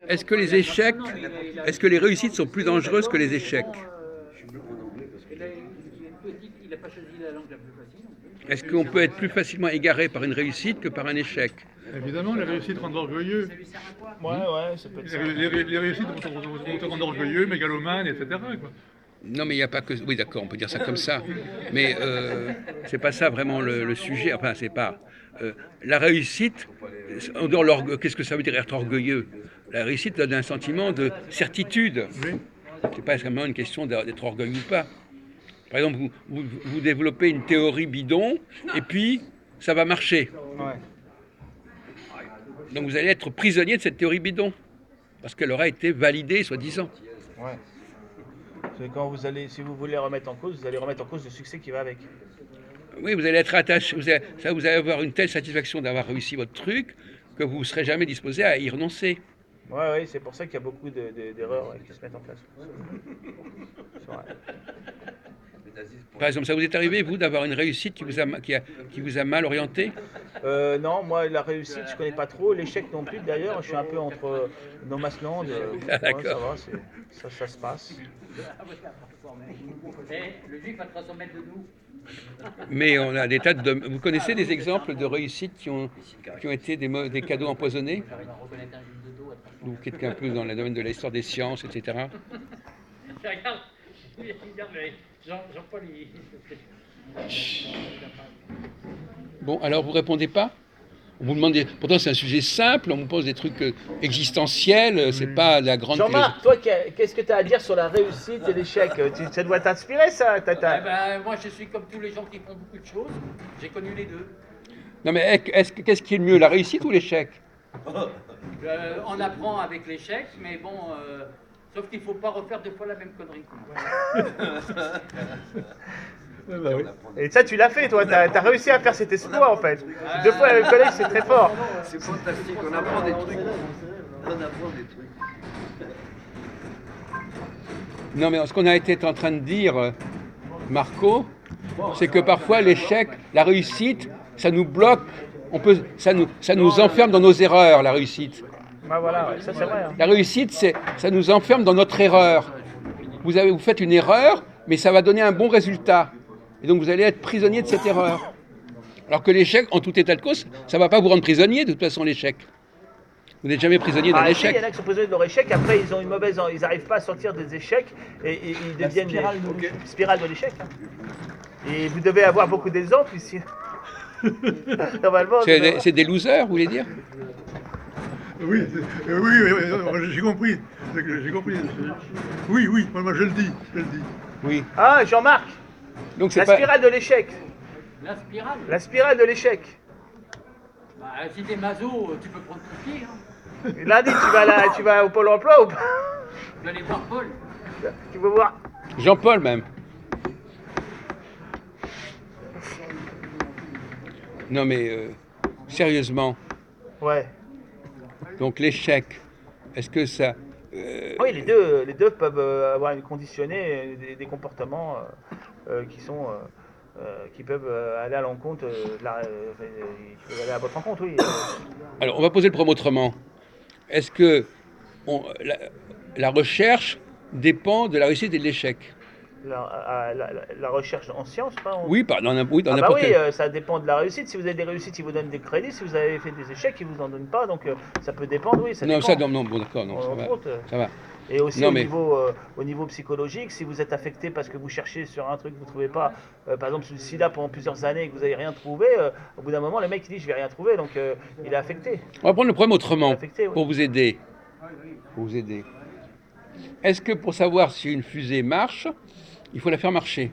Est-ce que les échecs, est-ce que les réussites sont plus dangereuses que les échecs? Il n'a pas choisi la langue la plus facile. Est-ce qu'on peut être plus facilement égaré par une réussite que par un échec? Évidemment, les réussites rendent orgueilleux. Ouais, ça peut être ça. Les réussites vont te rendre orgueilleux, mégalomane, etc. quoi. Non, mais il n'y a pas que... Oui, d'accord, on peut dire ça comme ça. Mais c'est pas ça vraiment le sujet. Enfin, c'est pas... la réussite, en dehors qu'est-ce que ça veut dire être orgueilleux? La réussite donne un sentiment de certitude. Oui. C'est pas vraiment une question d'être orgueilleux ou pas. Par exemple, vous développez une théorie bidon, et puis ça va marcher. Ouais. Donc vous allez être prisonnier de cette théorie bidon, parce qu'elle aura été validée, soi-disant. Ouais. C'est quand vous allez, si vous voulez remettre en cause, vous allez remettre en cause le succès qui va avec. Oui, vous allez être attaché, vous allez avoir une telle satisfaction d'avoir réussi votre truc que vous ne serez jamais disposé à y renoncer. Ouais, c'est pour ça qu'il y a beaucoup d'erreurs qui se mettent en place. C'est vrai. Par exemple, ça vous est arrivé, vous, d'avoir une réussite qui vous a mal orienté? Non, moi, la réussite, je connais pas trop. L'échec non plus, d'ailleurs. Je suis un peu entre No Man's Land. Ah, Ouais, d'accord. ça se passe. Le juif à 300 mètres de nous. Mais on a des tas de... Vous connaissez des exemples de réussites qui ont été des cadeaux empoisonnés? J'arrive à reconnaître un juif de dos à 300 Ou quelqu'un plus dans le domaine de l'histoire des sciences, etc. Regarde, Jean-Paul, Bon, alors vous répondez pas? On vous demande pourtant c'est un sujet simple, on vous pose des trucs existentiels, c'est pas la grande... Jean-Marc, toi, qu'est-ce que tu as à dire sur la réussite et l'échec? Ça doit t'inspirer, ça, Tata. moi, je suis comme tous les gens qui font beaucoup de choses. J'ai connu les deux. Non mais qu'est-ce qui est le mieux, la réussite ou l'échec? On apprend avec l'échec, mais bon, sauf qu'il ne faut pas refaire deux fois la même connerie. Oui. Et ça, tu l'as fait, toi. Tu as réussi à faire cet exploit, en fait. Deux fois la même collègue, c'est très fort. C'est fantastique, on apprend des trucs. On apprend des trucs. Non mais ce qu'on a été en train de dire, Marco, c'est que parfois l'échec, la réussite, ça nous bloque, ça nous enferme dans nos erreurs, la réussite. Bah voilà, ça c'est vrai. La réussite, ça nous enferme dans notre erreur. Vous faites une erreur, mais ça va donner un bon résultat. Et donc vous allez être prisonnier de cette erreur. Alors que l'échec, en tout état de cause, ça ne va pas vous rendre prisonnier, de toute façon, l'échec. Vous n'êtes jamais prisonnier d'un Il y échec. en a qui sont prisonniers de leur échec, après ils ont une mauvaise, ils n'arrivent pas à sortir des échecs et ils deviennent spirale de l'échec. Et vous devez avoir beaucoup d'exemples ici. Normalement. C'est des losers, vous voulez dire? Oui, j'ai compris. J'ai compris. Oui, moi je le dis. Oui. Ah, Jean-Marc, Donc c'est la pas... spirale de l'échec. La spirale. La spirale de l'échec. Bah, si t'es maso, tu peux prendre ton pied. Hein. Lundi, tu vas au Pôle emploi ou pas? Je vais aller voir Paul. Tu veux voir? Jean-Paul même. Non mais sérieusement, Ouais. donc l'échec, est-ce que ça... Oui, les deux peuvent avoir une conditionné des comportements qui peuvent aller à l'encontre, qui peuvent aller à votre encontre, oui. Alors on va poser le problème autrement. Est-ce que la recherche dépend de la réussite et de l'échec? La recherche en sciences, pas Oui, dans n'importe bah oui, quel... ça dépend de la réussite. Si vous avez des réussites, ils vous donnent des crédits. Si vous avez fait des échecs, ils vous en donnent pas. Donc ça peut dépendre, oui. Ça Non, dépend. ça, non, bon, d'accord, non, ça va. Ça va. Et aussi Non, au, mais- au niveau psychologique, si vous êtes affecté parce que vous cherchez sur un truc que vous ne trouvez pas, par exemple le sida pendant plusieurs années et que vous n'avez rien trouvé, au bout d'un moment, le mec il dit je vais rien trouver, donc il est affecté. On va prendre le problème autrement, Affecté, oui. pour vous aider. Est-ce que pour savoir si une fusée marche, il faut la faire marcher?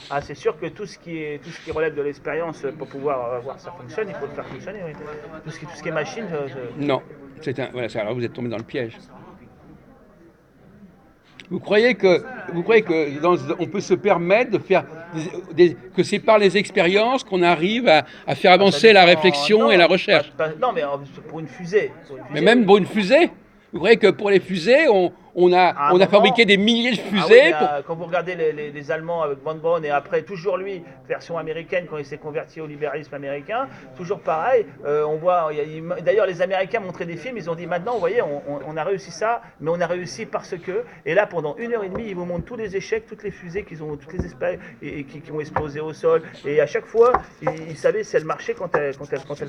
Ah, c'est sûr que tout ce qui relève de l'expérience pour pouvoir voir ça fonctionne, il faut le faire fonctionner. Oui. Tout ce qui est machine, Non. Alors vous êtes tombé dans le piège. Vous croyez que on peut se permettre de faire que c'est par les expériences qu'on arrive à faire avancer la réflexion et la recherche? Non, mais pour une fusée. Mais même pour une fusée, vous croyez que pour les fusées, On À a un moment- fabriqué des milliers de Ah oui, fusées. mais, pour- quand vous regardez les Allemands avec Von Braun et après toujours lui, version américaine quand il s'est converti au libéralisme américain, toujours pareil. On voit, d'ailleurs les Américains montraient des films, ils ont dit maintenant, vous voyez, on a réussi ça, mais on a réussi parce que. Et là pendant 1 heure et demie, ils vous montrent tous les échecs, toutes les fusées qu'ils ont, toutes les espèces et qui ont explosé au sol. Et à chaque fois, ils savaient si elles marchaient quand elles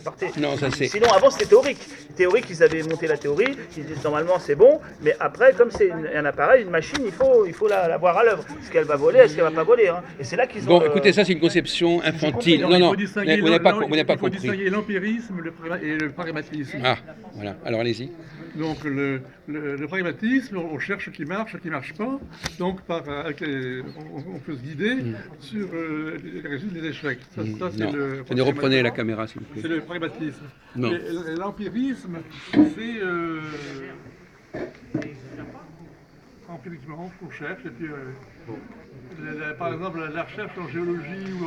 partaient. Non, ça c'est. Sinon, avant, c'était théorique. Théorique, ils avaient monté la théorie, ils disent normalement c'est bon, mais après, comme c'est un appareil, une machine, il faut la voir à l'œuvre. Est-ce qu'elle va voler, est-ce qu'elle va pas voler, hein. Et c'est là qu'ils ont. Bon, écoutez, ça c'est une conception infantile. Non, Non, il non, faut distinguer vous n'avez pas, l'em- vous n'avez pas il faut compris. distinguer l'empirisme et le pragmatisme. Ah, voilà. Alors allez-y. Donc le pragmatisme, on cherche qui marche pas. Donc on peut se guider sur les résultats des échecs. Ça, c'est Non, le tenez, reprenez la caméra s'il vous C'est plaît. le pragmatisme. Non. Et l'empirisme, c'est empiriquement on cherche et puis par exemple la recherche en géologie ou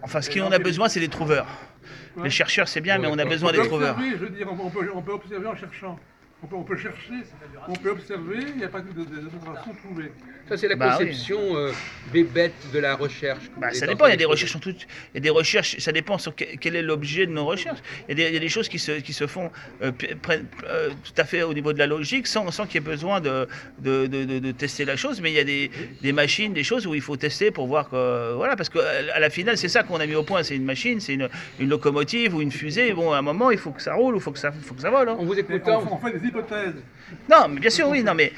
Enfin, ce qu'on a besoin, c'est des trouveurs. Ouais. Les chercheurs, c'est bien, mais on a besoin on des peut trouveurs. observer, je veux dire, on peut observer en cherchant. On peut chercher, on peut observer, il n'y a pas que des observations trouvées. Ça c'est la Bah oui. conception bébête de la recherche. Bah, ça dépend, il y a des recherches il y a des recherches, ça dépend sur quel est l'objet de nos recherches. Il y a des choses qui se font tout à fait au niveau de la logique sans qu'il y ait besoin de tester la chose, mais il y a des machines, des choses où il faut tester pour voir que, voilà, parce qu'à la finale c'est ça qu'on a mis au point, c'est une machine, c'est une locomotive ou une fusée, bon à un moment il faut que ça roule ou il faut que ça vole. Hein. En vous Et écoutant, on fait des hypothèses. Non, mais bien sûr, oui, non, mais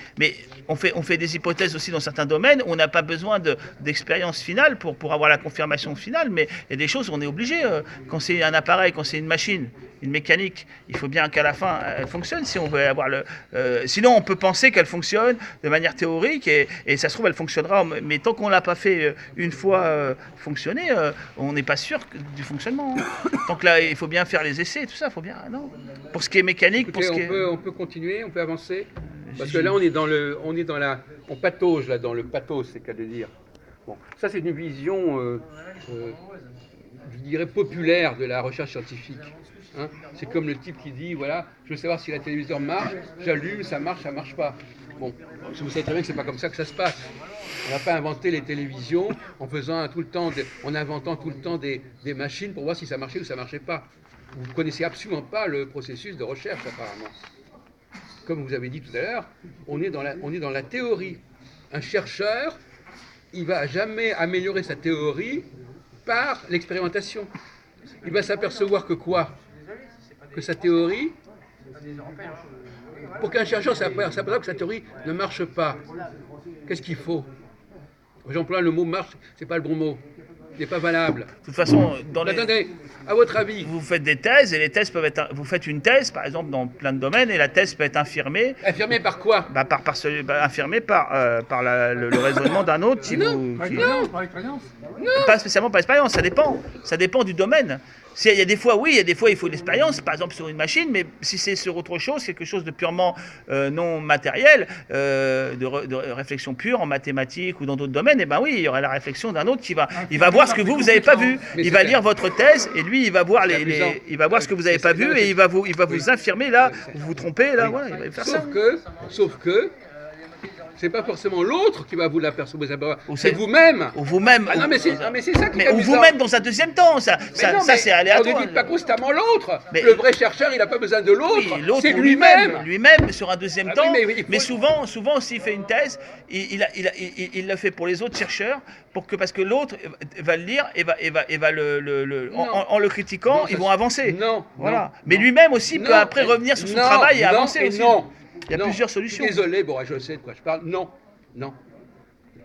on fait des hypothèses aussi dans certains domaines. On n'a pas besoin d'expérience finale pour avoir la confirmation finale, mais il y a des choses où on est obligé. Quand c'est un appareil, quand c'est une machine, une mécanique, il faut bien qu'à la fin elle fonctionne. Si on veut avoir sinon, on peut penser qu'elle fonctionne de manière théorique et ça se trouve elle fonctionnera, mais tant qu'on l'a pas fait une fois fonctionner, on n'est pas sûr du fonctionnement. Hein. Donc là, il faut bien faire les essais, tout ça, faut bien. Non. Pour ce qui est mécanique, écoutez, pour ce qui est... on peut continuer, on peut avancer. Parce que là, on patauge là dans le pathos, c'est qu'à de dire. Bon, ça c'est une vision, je dirais populaire de la recherche scientifique. Hein. C'est comme le type qui dit, voilà, je veux savoir si la téléviseur marche, j'allume, ça marche pas. Bon, vous savez très bien que c'est pas comme ça que ça se passe. On n'a pas inventé les télévisions en inventant tout le temps des machines pour voir si ça marchait ou ça marchait pas. Vous ne connaissez absolument pas le processus de recherche apparemment. Comme vous avez dit tout à l'heure, on est dans la théorie. Un chercheur, il va jamais améliorer sa théorie par l'expérimentation. Il va s'apercevoir que quoi? Que sa théorie, pour qu'un chercheur s'aperçoive que sa théorie ne marche pas, qu'est-ce qu'il faut? J'emploie le mot marche, c'est pas le bon mot. Il n'est pas valable. De toute façon, Attendez, à votre avis, vous faites des thèses et les thèses peuvent être. Vous faites une thèse, par exemple, dans plein de domaines et la thèse peut être infirmée. affirmé par quoi? Infirmée par le raisonnement d'un autre. Par expérience. Pas spécialement par expérience, ça dépend. Ça dépend du domaine. Il y a des fois, oui, il y a des fois, il faut de l'expérience, par exemple sur une machine, mais si c'est sur autre chose, quelque chose de purement non matériel, de réflexion pure en mathématiques ou dans d'autres domaines, et ben oui, il y aura la réflexion d'un autre qui va, il va voir ce que vous n'avez pas vu. Mais Il c'est va clair. lire votre thèse et lui, il va voir amusant. il va voir ce que vous n'avez pas vu et il va vous infirmer là, vous vous trompez là, voilà, il va faire ça. Sauf que, c'est pas forcément l'autre qui va vous l'apercevoir, Ou c'est c'est- vous-même. Ou vous-même. Ah non, mais c'est ça qui est Mais ou amusant. vous-même dans un deuxième temps, ça c'est aléatoire. Ne dites pas constamment l'autre. Mais- Le vrai chercheur, il n'a pas besoin de l'autre. Oui, l'autre c'est ou lui-même. lui-même sur un deuxième Ah oui, temps. mais il faut- Mais souvent, s'il fait une thèse, il le fait pour les autres chercheurs, parce que l'autre va le lire et va en le critiquant, Non, ils ça vont se- avancer. Non, Voilà. non, Mais non. lui-même aussi peut Non, après revenir sur son non, travail et non, avancer et aussi. non. Il y a Non. plusieurs solutions. Désolé, bon, je sais de quoi je parle. Non.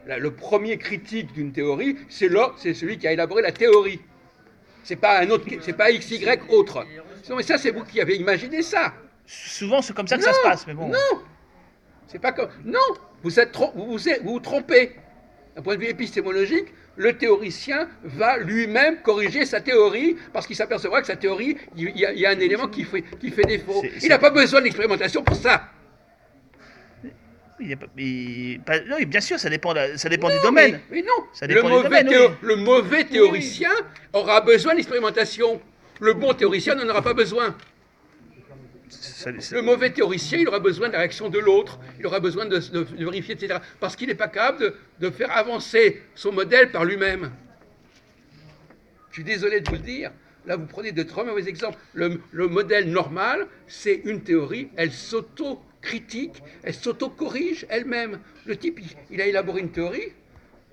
Là, le premier critique d'une théorie, c'est celui qui a élaboré la théorie. C'est pas un autre, c'est pas XY autre. Non, mais ça, c'est vous qui avez imaginé ça. Souvent, c'est comme ça que ça se passe. Mais bon. Non, c'est pas comme. Non, vous trompez. D'un point de vue épistémologique, le théoricien va lui-même corriger sa théorie parce qu'il s'apercevra que sa théorie, il y a un élément qui fait défaut. Il n'a pas besoin d'expérimentation pour ça. Non, bien sûr, ça dépend du domaine. Mais non, Ça dépend du domaine, oui. le mauvais théoricien aura besoin d'expérimentation. Le bon théoricien n'en aura pas besoin. Le mauvais théoricien, il aura besoin de la réaction de l'autre, il aura besoin de vérifier, etc. Parce qu'il n'est pas capable de faire avancer son modèle par lui-même. Je suis désolé de vous le dire. Là, vous prenez de très mauvais exemples. Le modèle normal, c'est une théorie, elle s'auto-critique, elle s'auto-corrige elle-même. Le type, il a élaboré une théorie,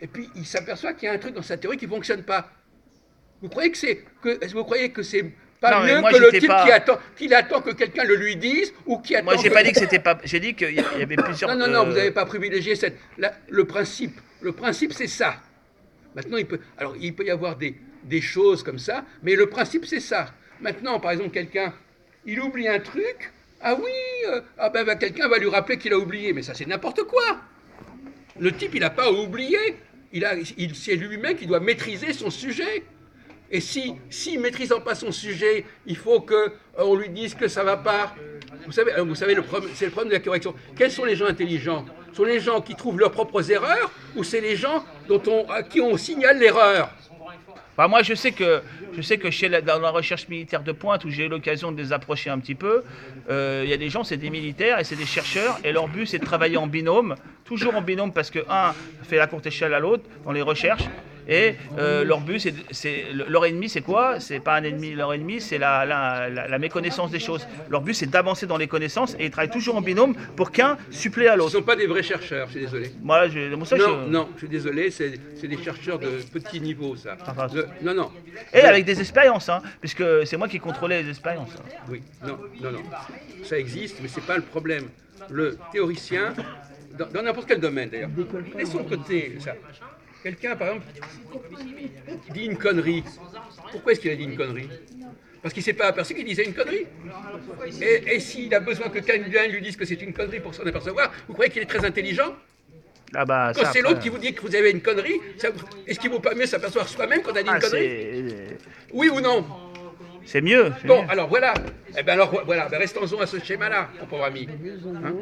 et puis il s'aperçoit qu'il y a un truc dans sa théorie qui ne fonctionne pas. Vous croyez que c'est pas Non, mais mieux moi, que le j'étais type pas- qu'il attend que quelqu'un le lui dise ou qui attend Moi, j'ai que- pas dit que c'était pas. J'ai dit qu'il y avait plusieurs. Non, vous n'avez pas privilégié le principe. Le principe, c'est ça. Maintenant, il peut y avoir des choses comme ça, mais le principe, c'est ça. Maintenant, par exemple, quelqu'un, il oublie un truc, ah oui, quelqu'un va lui rappeler qu'il a oublié, mais ça, c'est n'importe quoi. Le type, il n'a pas oublié. C'est lui-même qui doit maîtriser son sujet. Et si maîtrisant pas son sujet, il faut qu'on lui dise que ça va pas. Vous savez, c'est le problème de la correction. Quels sont les gens intelligents? Ce sont les gens qui trouvent leurs propres erreurs ou c'est les gens à qui on signale l'erreur? Enfin, moi, je sais que dans la recherche militaire de pointe, où j'ai eu l'occasion de les approcher un petit peu, il y a des gens, c'est des militaires et c'est des chercheurs, et leur but, c'est de travailler en binôme, toujours en binôme, parce que un fait la courte échelle à l'autre dans les recherches, et leur but, leur ennemi, c'est quoi? C'est pas un ennemi, leur ennemi, c'est la méconnaissance des choses. Leur but, c'est d'avancer dans les connaissances, et ils travaillent toujours en binôme pour qu'un supplée à Ce ne l'autre. sont pas des vrais chercheurs, je suis désolé. Moi, Non, je suis désolé, c'est des chercheurs de petit niveau, ça. Enfin, Non. Et avec des expériences, hein, puisque c'est moi qui contrôlais les expériences. Oui, non. Ça existe, mais c'est pas le problème. Le théoricien, dans n'importe quel domaine d'ailleurs, laissons de côté ça. Quelqu'un, par exemple, dit une connerie. Pourquoi est-ce qu'il a dit une connerie? Parce qu'il ne s'est pas aperçu qu'il disait une connerie. Et s'il a besoin que quelqu'un lui dise que c'est une connerie pour s'en apercevoir, vous croyez qu'il est très intelligent? Ah bah, Quand ça, c'est après, l'autre qui vous dit que vous avez une connerie, est-ce qu'il ne vaut pas mieux s'apercevoir soi-même qu'on a dit une connerie? Oui ou non? c'est mieux. Bon, alors voilà. Restons-en à ce schéma-là, mon pauvre ami. Hein?